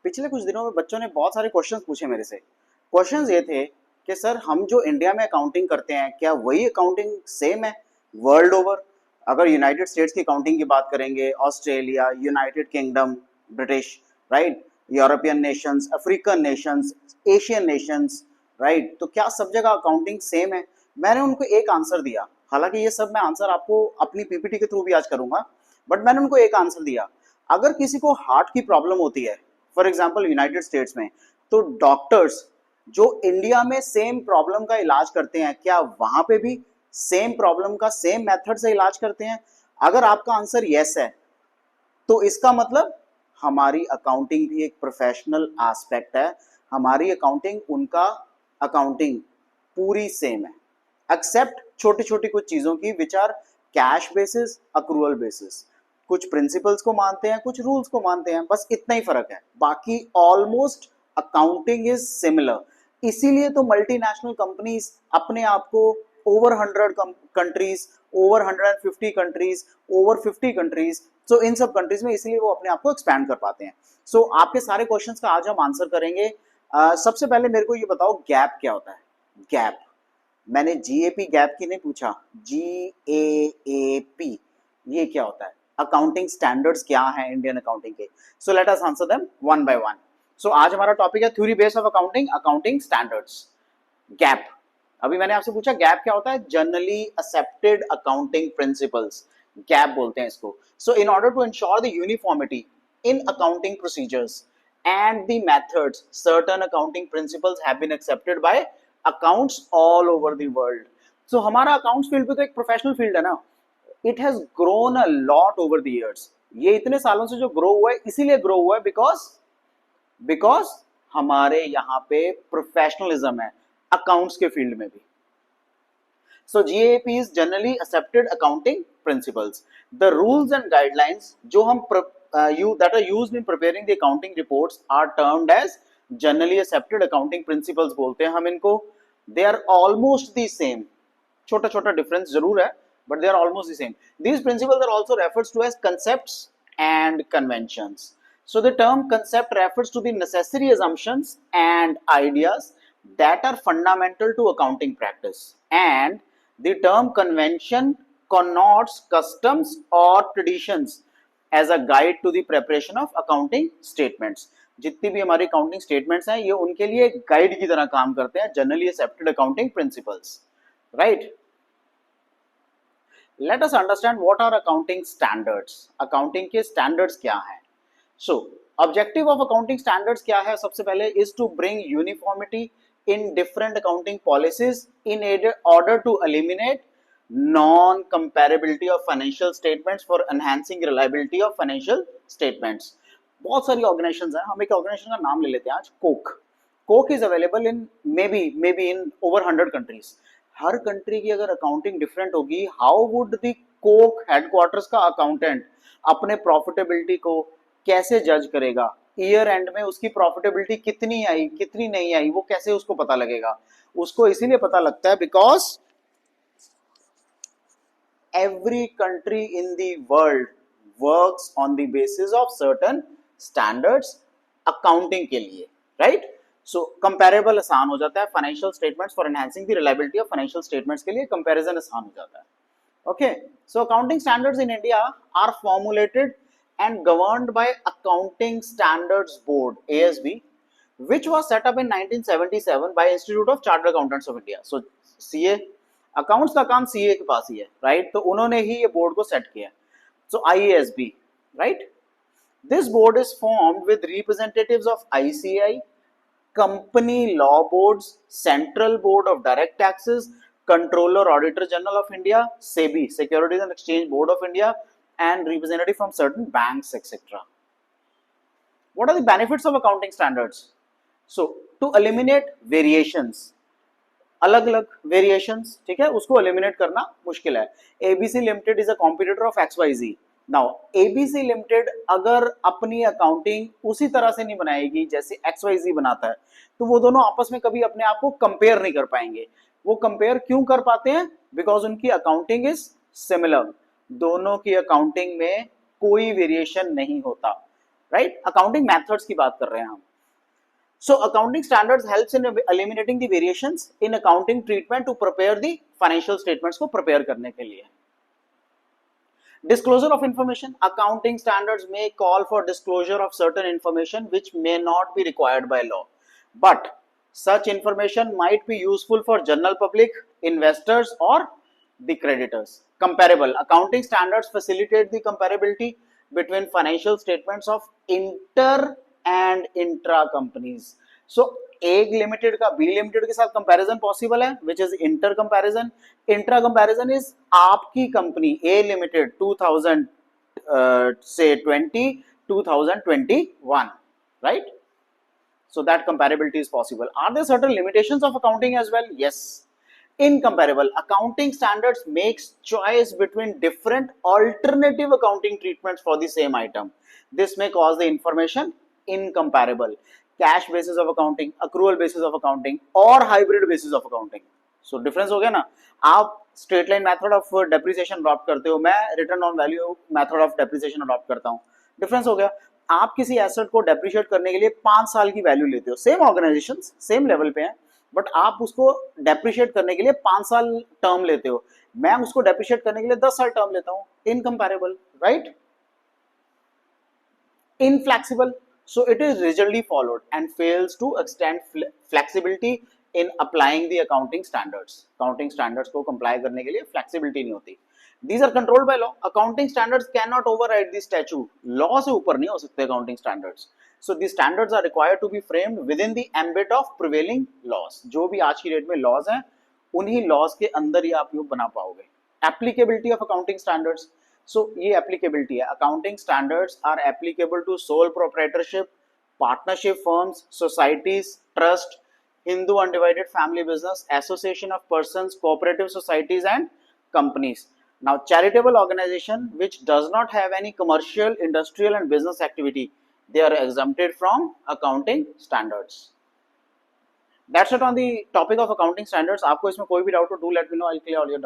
पिछले कुछ दिनों में बच्चों ने बहुत सारे क्वेश्चंस पूछे मेरे से। क्वेश्चंस ये थे कि सर हम जो इंडिया में अकाउंटिंग करते हैं क्या वही अकाउंटिंग सेम है वर्ल्ड ओवर? अगर यूनाइटेड स्टेट्स की अकाउंटिंग की बात करेंगे, Australia, United kingdom, British, right, European Nations, African Nations, Asian Nations, right, तो क्या सब जगह अकाउंटिंग सेम है? मैंने उनको एक आंसर दिया। हालांकि ये सब मैं आंसर आपको अपनी पीपीटी के थ्रू भी आज करूंगा, बट मैंने उनको एक आंसर दिया। अगर किसी को हार्ट की प्रॉब्लम होती है, फॉर एग्जाम्पल यूनाइटेड स्टेट्स में, तो डॉक्टर्स जो इंडिया में सेम प्रॉब्लम का इलाज करते हैं क्या वहां पे भी सेम प्रॉब्लम का सेम मेथड से इलाज करते हैं? अगर आपका आंसर यस है तो इसका मतलब हमारी अकाउंटिंग भी एक प्रोफेशनल एस्पेक्ट है। हमारी अकाउंटिंग उनका अकाउंटिंग पूरी सेम है, एक्सेप्ट छोटी छोटी कुछ चीजों की which are cash basis, accrual basis. कुछ प्रिंसिपल्स को मानते हैं, कुछ रूल्स को मानते हैं, बस इतना ही फर्क है। बाकी ऑलमोस्ट अकाउंटिंग इज सिमिलर। इसीलिए तो मल्टीनेशनल कंपनीज अपने आप को over 100 countries, over 150 countries, over 50 countries, so इन सब कंट्रीज में इसीलिए वो अपने आप को एक्सपैंड कर पाते हैं। सो आपके सारे क्वेश्चंस का आज हम आंसर करेंगे। सबसे पहले मेरे को ये बताओ गैप क्या होता है? गैप, मैंने जीएपी गैप की नहीं पूछा, जीएएपी ये क्या होता है? अकाउंटिंग स्टैंडर्ड्स क्या है इंडियन अकाउंटिंग के? So let us answer them one by one. So आज हमारा टॉपिक है theory base of accounting, accounting standards. GAAP, अभी मैंने आपसे पूछा गैप क्या होता है? Generally accepted accounting principles, GAAP बोलते हैं इसको। So in order to ensure the uniformity in accounting procedures and the methods, certain accounting principles have been accepted by accounts all over the world. So हमारा accounts field भी तो एक professional field है ना। It has grown a lot over the years. ये इतने सालों से जो grow हुआ है इसीलिए grow हुआ है because हमारे यहाँ पे professionalism है accounts के field में भी। So GAAP is generally accepted accounting principles. The rules and guidelines जो हम that are used in preparing the accounting reports are termed as generally accepted accounting principles बोलते हैं हम इनको। They are almost the same. छोटा छोटा difference जरूर है, but they are almost the same. These principles are also referred to as concepts and conventions. So the term concept refers to the necessary assumptions and ideas that are fundamental to accounting practice, and the term convention connotes customs or traditions as a guide to the preparation of accounting statements. जितनी भी हमारी accounting statements हैं ये उनके लिए एक guide की तरह काम करते हैं, generally accepted accounting principles, right. Let us understand what are accounting standards. Accounting के स्टैंडर्ड्स क्या हैं? So objective of accounting standards क्या है? सबसे पहले is to bring uniformity in different accounting policies in order to eliminate non-comparability of financial statements for enhancing reliability of financial statements. बहुत सारी organisations हैं, हम एक ऑर्गेनाइजेशन का नाम ले लेते हैं आज, Coke. Coke is available in may be in over 100 countries. Her country की अगर अकाउंटिंग डिफरेंट होगी, how would the Coke headquarters का अकाउंटेंट अपने प्रॉफिटेबिलिटी को कैसे जज करेगा? ईयर एंड में उसकी प्रॉफिटेबिलिटी कितनी आई, कितनी नहीं आई, वो कैसे उसको पता लगेगा? उसको इसीलिए पता लगता है because every country in the world works on the basis of certain standards accounting के लिए, राइट। सो कंपैरेबल आसान हो जाता है। Financial statements for enhancing the reliability of financial statements के लिए कंपैरिजन आसान हो जाता है। Okay, so accounting standards in India are formulated and governed by Accounting Standards Board (ASB), which was set up in 1977 by Institute of Chartered Accountants of India. So CA accounts का काम CA के पास ही है, right? तो उन्होंने ही ये board को set किया। So IASB, right? This board is formed with representatives of ICAI, Company Law Boards, Central Board of Direct Taxes, Controller Auditor General of India, SEBI, Securities and Exchange Board of India, and representative from certain banks, etc. What are the benefits of accounting standards? So to eliminate variations, अलग अलग variations, ठीक है, उसको eliminate करना मुश्किल है। ABC Limited is a competitor of XYZ. Now ABC Limited अगर अपनी accounting उसी तरह से नहीं बनाएगी जैसे XYZ बनाता है, तो वो दोनों आपस में कभी अपने आप को compare नहीं कर पाएंगे। वो compare क्यों कर पाते हैं? Because उनकी accounting is similar. दोनों की अकाउंटिंग में कोई वेरिएशन नहीं होता। राइट, अकाउंटिंग मेथड्स की बात कर रहे हैं हम. So accounting standards helps in eliminating the variations in accounting treatment to prepare the financial statements को prepare करने के लिए. Disclosure of information. Accounting standards may call for disclosure of certain information which may not be required by law, but such information might be useful for general public, investors or the creditors. Comparable. Accounting standards facilitate the comparability between financial statements of inter and intra companies. So A limited का B limited के साथ comparison possible है, which is inter comparison. Intra comparison is आपकी company ए limited 2000 से 2021, right. So that comparability is possible. Are there certain limitations of accounting as well? Yes. Incomparable. Accounting standards makes choice between different alternative accounting treatments for the same item. This may cause the information incomparable. Cash basis of accounting, accrual basis of accounting or hybrid basis of accounting. So difference हो गया ना. आप straight line method of depreciation adopt करते हो, मैं return on value method of depreciation adopt करता हूँ. Difference हो गया. आप किसी एसेट को डेप्रिशिएट करने के लिए 5 साल की वैल्यू लेते हो, सेम ऑर्गेनाइजेशन सेम लेवल पे हैं, बट आप उसको डेप्रिशिएट करने के लिए 5 साल टर्म लेते हो, मैं उसको डेप्रिशिएट करने के लिए 10 साल टर्म लेता हूं. Incomparable, right. Inflexible. So it is rigidly followed and fails to extend flexibility in applying the accounting standards. Accounting standards को comply करने के लिए flexibility नहीं होती. These are controlled by law. Accounting standards cannot override the statute. Law से ऊपर नहीं हो सकते accounting standards. So these standards are required to be framed within the ambit of prevailing laws. जो भी आज की डेट में laws हैं, उन्हीं laws के अंदर ही आप ये बना पाओगे. Applicability of accounting standards. So ये applicability है. Accounting standards are applicable to sole proprietorship, partnership firms, societies, trust, Hindu undivided family business, association of persons, cooperative societies and companies. Now charitable organization which does not have any commercial, industrial and business activity, they are exempted from accounting standards. That's it on the topic of accounting standards. आपको इसमें कोई भी doubt हो, do let me know. I'll clear all your doubts.